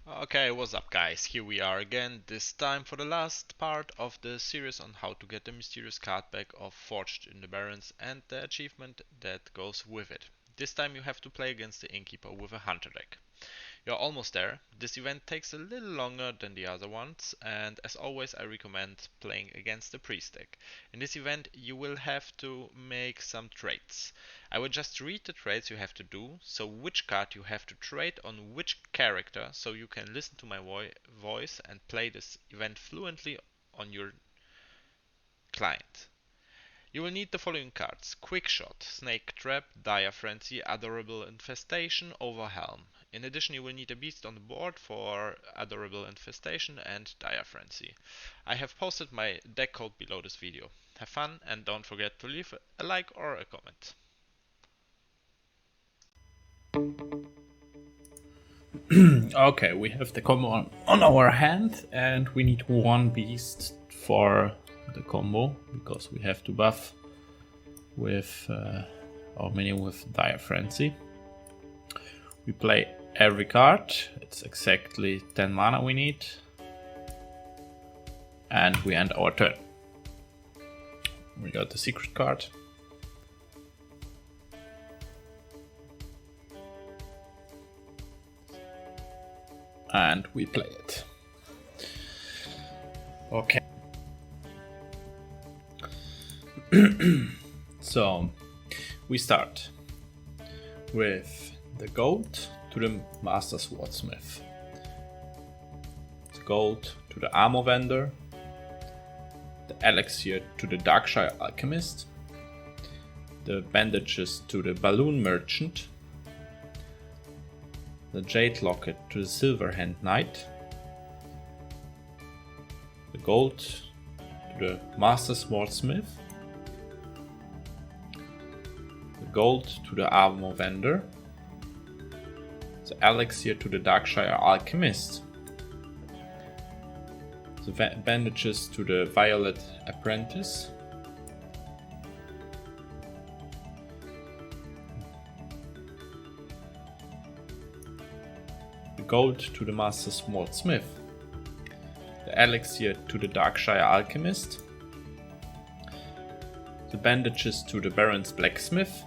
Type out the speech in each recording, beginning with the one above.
Okay, what's up guys? Here we are again, this time for the last part of the series on how to get the mysterious card back of Forged in the Barrens and the achievement that goes with it. This time you have to play against the Innkeeper with a Hunter deck. You're almost there. This event takes a little longer than the other ones, and as always I recommend playing against the Priest deck. In this event you will have to make some trades. I will just read the trades you have to do, so which card you have to trade on which character, so you can listen to my voice and play this event fluently on your client. You will need the following cards: Quick Shot, Snake Trap, Dire Frenzy, Adorable Infestation, Overwhelm. In addition, you will need a beast on the board for Adorable Infestation and Dire Frenzy. I have posted my deck code below this video. Have fun and don't forget to leave a like or a comment. Okay, we have the combo on our hand and we need one beast for the combo because we have to buff with our minion with Dire Frenzy. We play every card, it's exactly 10 mana we need, and we end our turn. We got the secret card. And we play it. Okay. So we start with the gold to the Master Swordsmith, the gold to the Armor Vendor, the elixir to the Darkshire Alchemist, the bandages to the Balloon Merchant, the Jade Locket to the Silverhand Knight, the gold to the Master Swordsmith, the gold to the Armor Vendor, the elixir to the Darkshire Alchemist, the bandages to the Violet Apprentice, gold to the Master Swordsmith, the elixir to the Darkshire Alchemist, the bandages to the Barrens Blacksmith,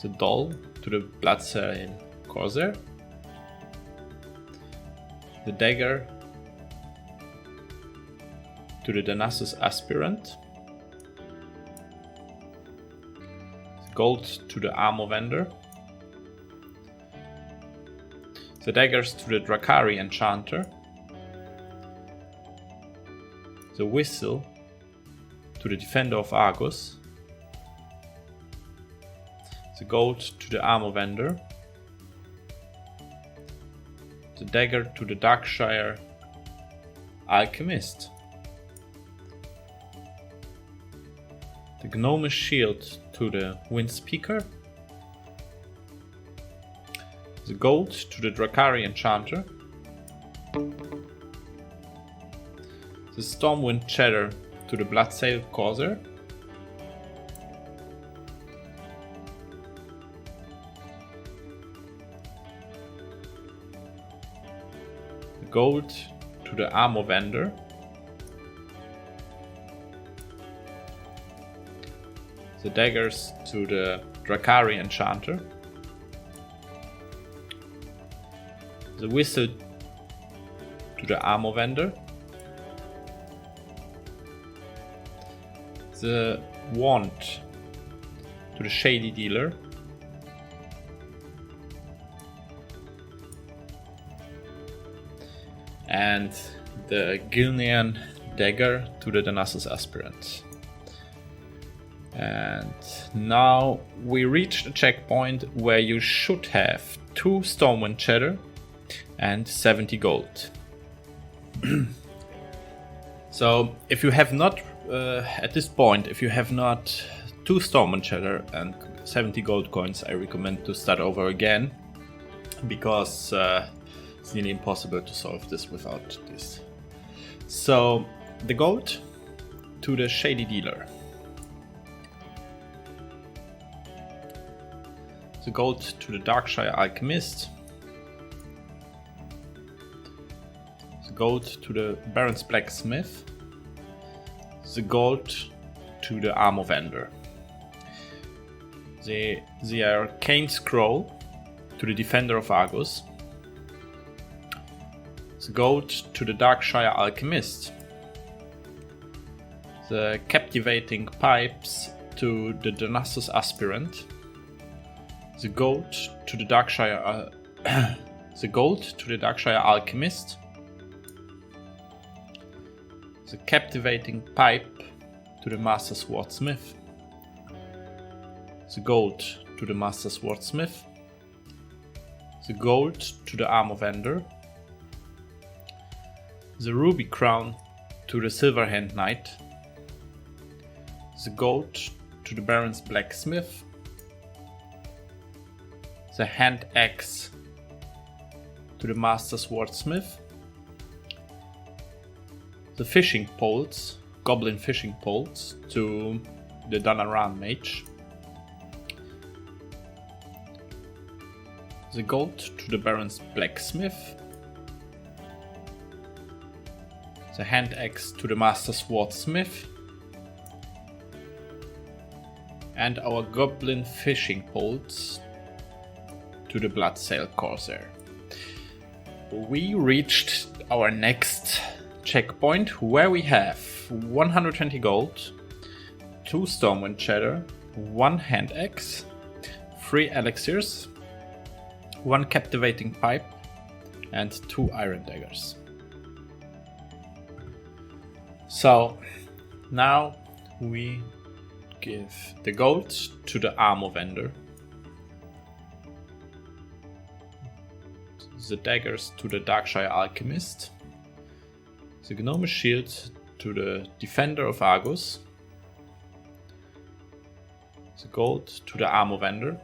the doll to the Bloodsail Corsair, the dagger to the Danasus Aspirant, the gold to the Armor Vendor, the daggers to the Drakari Enchanter, the whistle to the Defender of Argus, the gold to the Armor Vendor, the dagger to the Darkshire Alchemist, the Gnomish shield to the Windspeaker, the gold to the Drakari Enchanter, the Stormwind Cheddar to the Bloodsail Corsair, the gold to the Armor Vendor, the daggers to the Drakari Enchanter, the whistle to the Armor Vendor, the wand to the Shady Dealer, and the Gilnean dagger to the Danasus Aspirant. And now we reach the checkpoint where you should have 2 Stormwind Cheddar and 70 gold. So if you have not, at this point, if you have not 2 Stormwind Cheddar and 70 gold coins, I recommend to start over again, because it's nearly impossible to solve this without this. So the gold to the Shady Dealer, the gold to the Darkshire Alchemist, the gold to the Barrens Blacksmith, the gold to the Armor Vendor, the Arcane Scroll to the Defender of Argus, the gold to the Darkshire Alchemist, the Captivating Pipes to the Darnassus Aspirant, the gold to the Darkshire Alchemist, the Captivating Pipe to the Master Swordsmith, the gold to the Master Swordsmith, the gold to the Armor Vendor, the Ruby Crown to the Silverhand Knight, the gold to the Barrens Blacksmith, the Hand Axe to the Master Swordsmith, the Fishing Poles, Goblin Fishing Poles to the Danaran Mage, the gold to the Barrens Blacksmith, the Hand Axe to the Master Swordsmith, and our Goblin Fishing Poles to the Bloodsail Corsair. We reached our next checkpoint, where we have 120 gold, 2 Stormwind Shatter, 1 Hand Axe, 3 Elixirs, 1 Captivating Pipe, and 2 Iron Daggers. So now we give the gold to the Armor Vendor, the daggers to the Darkshire Alchemist, the Gnomish Shield to the Defender of Argus, the gold to the Armor Vendor,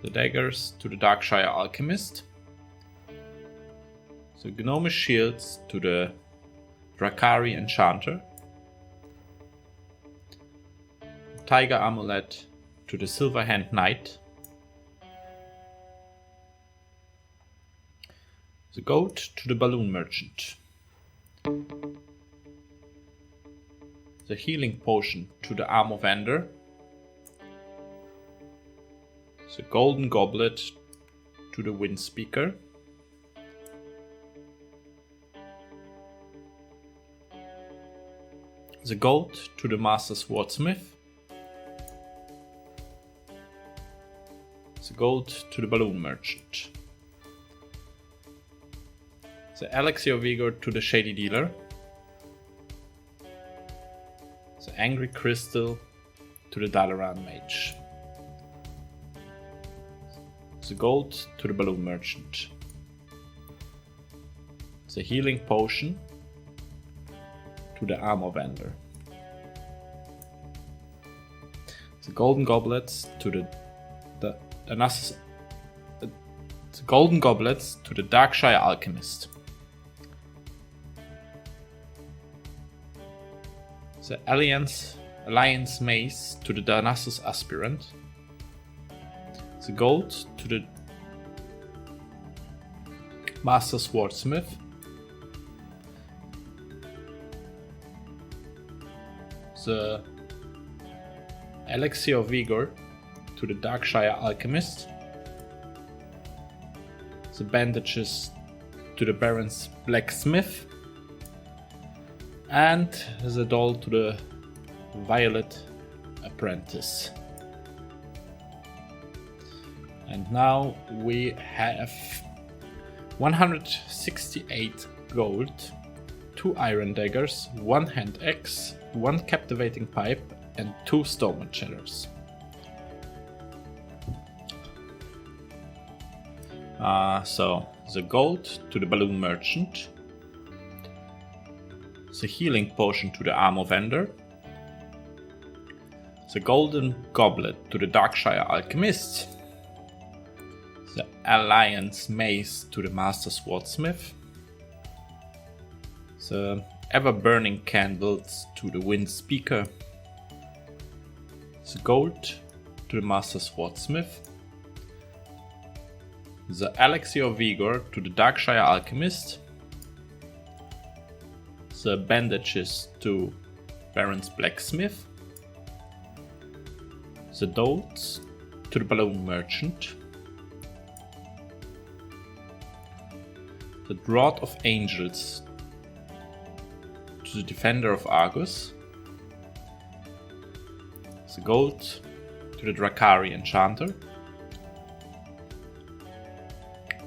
the daggers to the Darkshire Alchemist, the Gnomish Shields to the Drakari Enchanter, the Tiger Amulet to the Silverhand Knight, the gold to the Balloon Merchant, the Healing Potion to the Armor Vendor, the Golden Goblet to the Wind Speaker, the gold to the Master Swordsmith, the gold to the Balloon Merchant, the Elixir Vigor to the Shady Dealer, the Angry Crystal to the Dalaran Mage, the gold to the Balloon Merchant, the Healing Potion to the Armor Vendor, the Golden Goblets to the Golden Goblets to the Darkshire Alchemist, the Alliance Mace to the Darnassus Aspirant, the gold to the Master Swordsmith, the Elixir Vigor to the Darkshire Alchemist, the bandages to the Barrens Blacksmith, and the doll to the Violet Apprentice. And now we have 168 gold, 2 Iron Daggers, 1 Hand Axe, 1 Captivating Pipe, and 2 Stormwind Shatters. So the gold to the Balloon Merchant, the Healing Potion to the Armor Vendor, the Golden Goblet to the Darkshire Alchemist, the Alliance Mace to the Master Swordsmith, the Ever Burning Candles to the Wind Speaker, the gold to the Master Swordsmith, the Elixir of Vigor to the Darkshire Alchemist, the bandages to Barrens Blacksmith, the dolts to the Balloon Merchant, the Draught of Angels to the Defender of Argus, the gold to the Drakari Enchanter,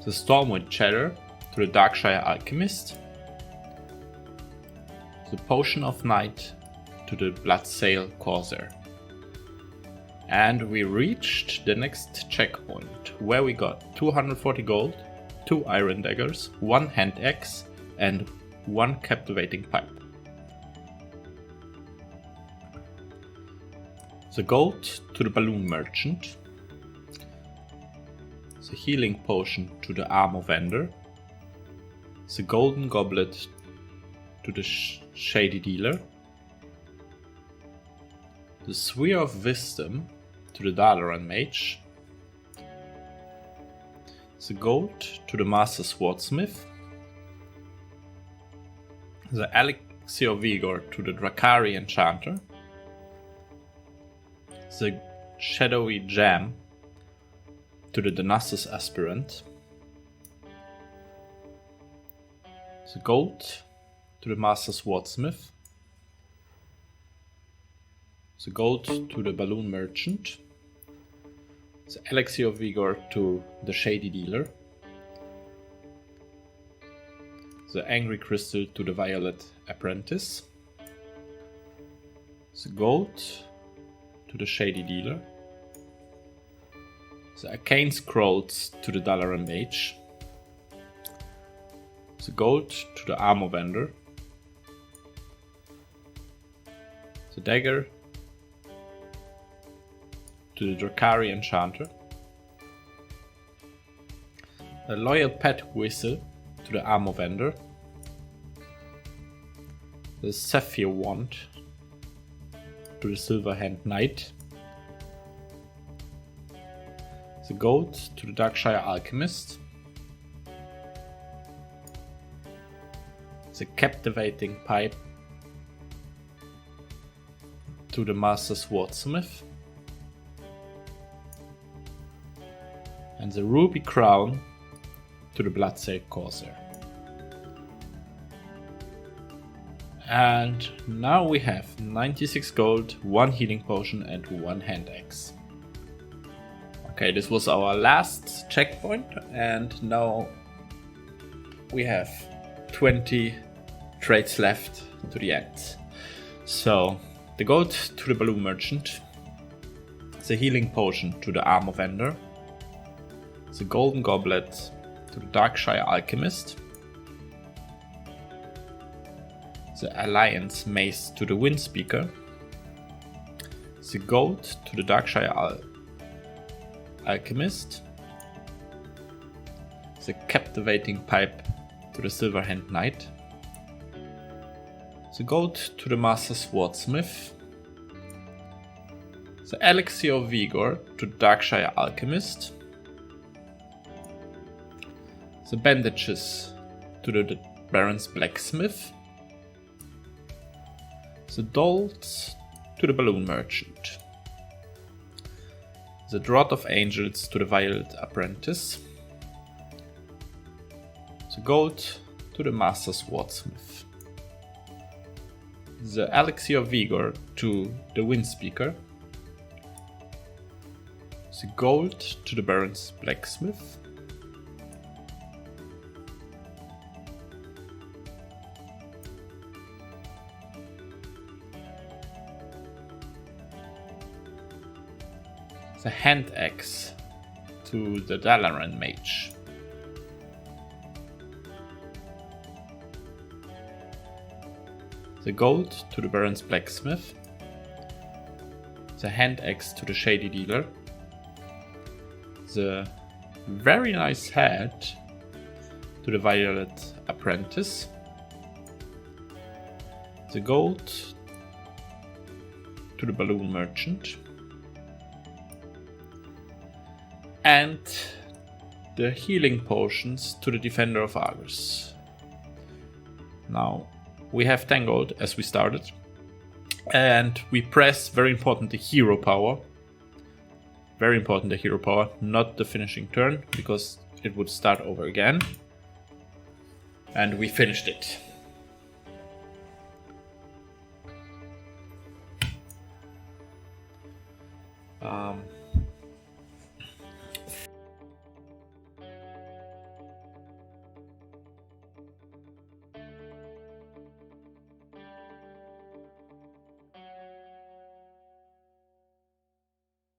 the Stormwind Shatter to the Darkshire Alchemist, the Potion of Night to the Bloodsail Corsair. And we reached the next checkpoint, where we got 240 gold, 2 iron daggers, 1 hand axe, and 1 captivating pipe. The gold to the Balloon Merchant, the healing potion to the armor vendor, the golden goblet to the shady dealer, the sphere of wisdom to the Dalaran mage, the gold to the Master Swordsmith, the Elixir of Vigor to the Drakari Enchanter, the shadowy gem to the Danassus Aspirant, the gold to the Master Swordsmith, the gold to the Balloon Merchant, the Elixir of Vigor to the Shady Dealer, the Angry Crystal to the Violet Apprentice, the gold to the Shady Dealer, the Arcane Scrolls to the Dalaran Mage, the gold to the Armor Vendor, the dagger to the Drakari Enchanter, a Loyal Pet Whistle to the Armor Vendor, the Sapphire Wand to the Silverhand Knight, the gold to the Darkshire Alchemist, the Captivating Pipe to the Master Swordsmith, and the Ruby Crown to the Bloodsail Corsair. And now we have 96 gold, 1 healing potion and 1 hand axe. Okay, this was our last checkpoint, and now we have 20 trades left to the end. So, the gold to the Balloon Merchant, the healing potion to the Armor Vendor, the golden goblet to the Darkshire Alchemist, the Alliance Mace to the Windspeaker, the gold to the Darkshire Alchemist, the Captivating Pipe to the Silverhand Knight, the gold to the Master Swordsmith, the Elixir of Vigor to the Darkshire Alchemist, the bandages to the Barrens Blacksmith, the dolts to the Balloon Merchant, the Draught of Angels to the Violet Apprentice, the gold to the Master Swordsmith, the Elixir of Vigor to the Windspeaker, the gold to the Barrens Blacksmith, the hand axe to the Dalaran Mage, the gold to the Barrens Blacksmith, the hand axe to the Shady Dealer, the very nice head to the Violet Apprentice, the gold to the Balloon Merchant, and the healing potions to the Defender of Argus. Now we have 10 gold as we started, and we press, very important, the hero power. Very important, the hero power, not the finishing turn, because it would start over again. And we finished it.